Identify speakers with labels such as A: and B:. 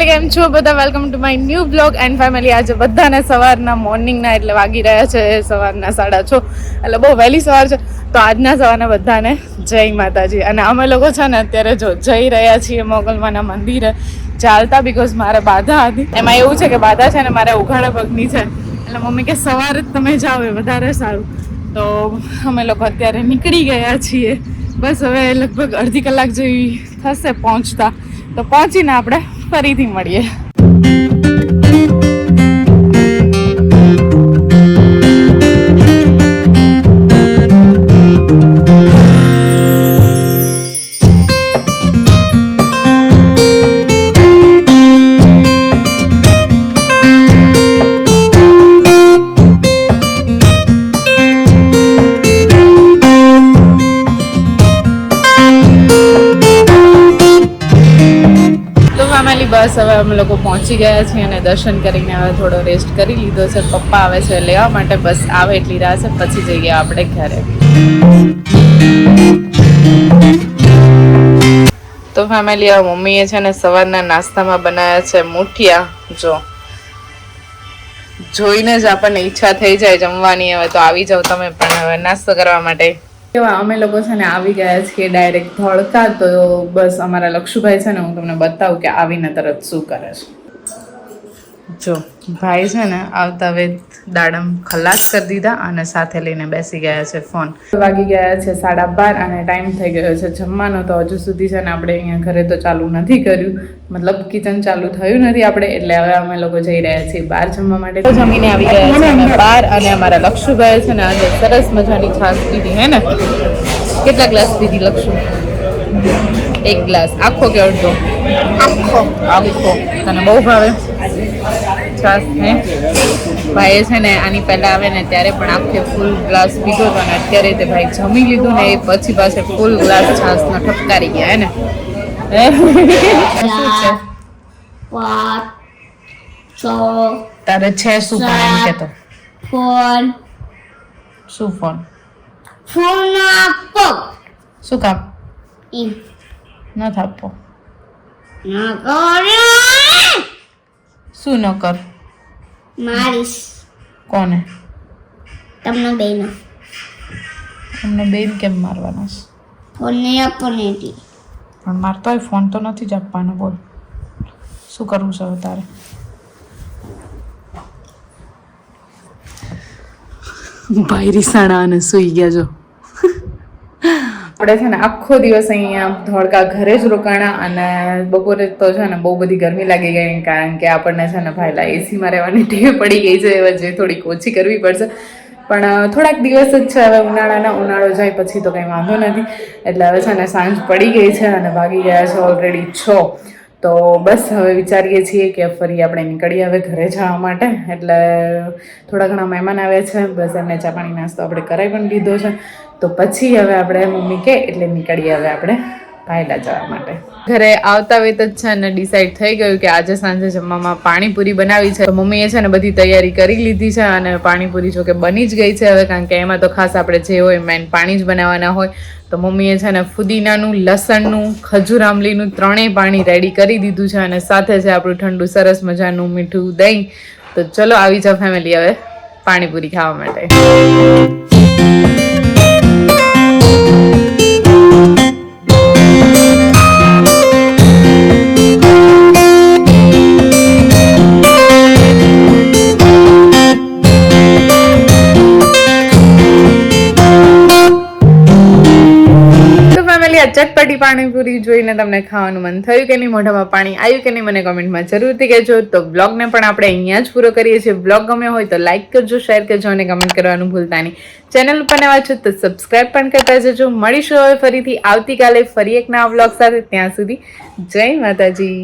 A: કેમ છો બધા? Welcome to my new blog and family. આજે બધાને સવારના મોર્નિંગના એટલે વાગી રહ્યા છે સવારના 6:30 એટલે બહુ વહેલી સવાર છે. તો આજના સવારના બધાને જય માતાજી. અને અમે લોકો છે ને અત્યારે જો જઈ રહ્યા છીએ મોગલમાના મંદિરે ચાલતા, બીકોઝ મારે બાધા હતી. એમાં એવું છે કે બાધા છે ને મારે ઉઘાડા પગની છે, એટલે મમ્મી કે સવારે જ તમે જાઓ એ વધારે સારું. તો અમે લોકો અત્યારે નીકળી ગયા છીએ. બસ હવે લગભગ અડધી કલાક જેવી થશે પહોંચતા, તો પહોંચીને આપણે ફરીથી મળીએ. બસ હવે અમે લોકો પહોંચી ગયા છીએ અને દર્શન કરીને હવે થોડો રેસ્ટ કરી લીધો છે. પપ્પા આવે છે લેવા માટે, બસ આવે એટલી રાહ છે, પછી જઈએ આપણે ઘરે. તો ફેમિલી, આ મમ્મીએ છે ને સવારના નાસ્તામાં બનાવ્યા છે મુઠિયા. જોઈને જ આપણને ઈચ્છા થઈ જાય જમવાની. હવે તો આવી જાવ તમે પણ હવે નાસ્તો કરવા માટે. અમે લોકો છે ને આવી ગયા છીએ ડાયરેક્ટ ધોળકા. તો બસ અમારા લક્ષુભાઈ છે ને, હું તમને બતાવું કે આવીને તરત શું કરે છે. જો ભાઈ છે ને આવતા વેત દાડમ ખલાસ કરી દીધા અને સાથે લઈને બેસી ગયા છે ફોન. વાગી ગયા છે 12:30 અને ટાઈમ થઈ ગયો છે જમવાનો. તો હજુ સુધી છે ને આપણે અહીંયા ઘરે તો ચાલુ નથી કર્યું, મતલબ કિચન ચાલુ થયું નથી આપણે, એટલે હવે અમે લોકો જઈ રહ્યા છીએ બહાર જમવા માટે. તો જમીને આવી ગયા છે અમે બહાર, અને અમારા લક્ષુભાઈ છે ને આજે સરસ મજાની છાશ પીધી. હે ને, કેટલા ગ્લાસ પીધી લક્ષુ? 1 ગ્લાસ. આખો કે અડધો? આખો. તને બહુ ભાવે છાશ? હે ભાઈએ છે ને આની પહેલા આવે ને ત્યારે પણ આખે ફૂલ ગ્લાસ પીધો હતો, અને અત્યારે તે ભાઈ જમી લીધું ને એ પછી પાસે ફૂલ ગ્લાસ છાશનો ઠપકારી ગયા. હે ને, શું છે તારે? છે શું પણ એમ કેતો? ફોન. શું ફોન? ફોન આપો. શું કાપ? ન થાપો. શું ન કર? મારીશ. કોને? તમને બેન. તમને બેન કેમ મારવાના છે? ફોન નહીં આપવાનો એટલે. પણ મારતો હોય ફોન તો નથી જ આપવાનો. બોલ શું કરવું છે હવે તારે? ભાઈ રીસાણા અને સુઈ ગયા. જો આપણે છે ને આખો દિવસ અહીંયા ધોળકા ઘરે જ રોકાણા, અને બપોરે તો છે ને બહુ બધી ગરમી લાગી ગઈ, કારણ કે આપણને છે ને ભાઈલા એસીમાં રહેવાની ટેવ પડી ગઈ છે. હવે જે થોડીક ઓછી કરવી પડશે, પણ થોડાક દિવસ જ છે. હવે ઉનાળો જાય પછી તો કંઈ વાંધો નથી. એટલે હવે છે ને સાંજ પડી ગઈ છે અને વાગી ગયા છે ઓલરેડી 6. તો બસ હવે વિચારીએ છીએ કે ફરી આપણે નીકળીએ હવે ઘરે જવા માટે. એટલે થોડા ઘણા મહેમાન આવ્યા છે, બસ એમને ચા પાણી નાસ્તો આપણે કરાવી પણ દીધો છે. તો પછી હવે આપણે મમ્મી કે એટલે નીકળીએ હવે આપણે ભાઈલા જવા માટે. ઘરે આવતા વેત જ છે ને ડિસાઈડ થઈ ગયું કે આજે સાંજે જમવામાં પાણીપુરી બનાવી છે. તો મમ્મીએ છે ને બધી તૈયારી કરી લીધી છે, અને પાણીપુરી જો કે બની જ ગઈ છે હવે, કારણ કે એમાં તો ખાસ આપણે જે હોય મેન પાણી જ બનાવવાના હોય. તો મમ્મીએ છે ને ફુદીનાનું, લસણનું, ખજૂર આંબલીનું 3 પાણી રેડી કરી દીધું છે, અને સાથે છે આપણું ઠંડુ સરસ મજાનું મીઠું દહીં. તો ચલો આવી જાવ ફેમિલી હવે પાણીપુરી ખાવા માટે. ચટપટી પાણીપુરી જોઈને તમને ખાવાનું મન થયું કે નહીં, મોઢામાં પાણી આવ્યું કે નહીં, મને કોમેન્ટમાં જરૂરથી કહેજો. તો બ્લોગને પણ આપણે અહીંયા જ પૂરો કરીએ છીએ. બ્લોગ ગમ્યો હોય તો લાઈક કરજો, શેર કરજો અને કમેન્ટ કરવાનું ભૂલતા નહીં. ચેનલ ઉપર નવા છો તો સબસ્ક્રાઈબ પણ કરતા જજો. મળીશું હવે ફરીથી આવતીકાલે ફરી એક નવા બ્લોગ સાથે. ત્યાં સુધી જય માતાજી.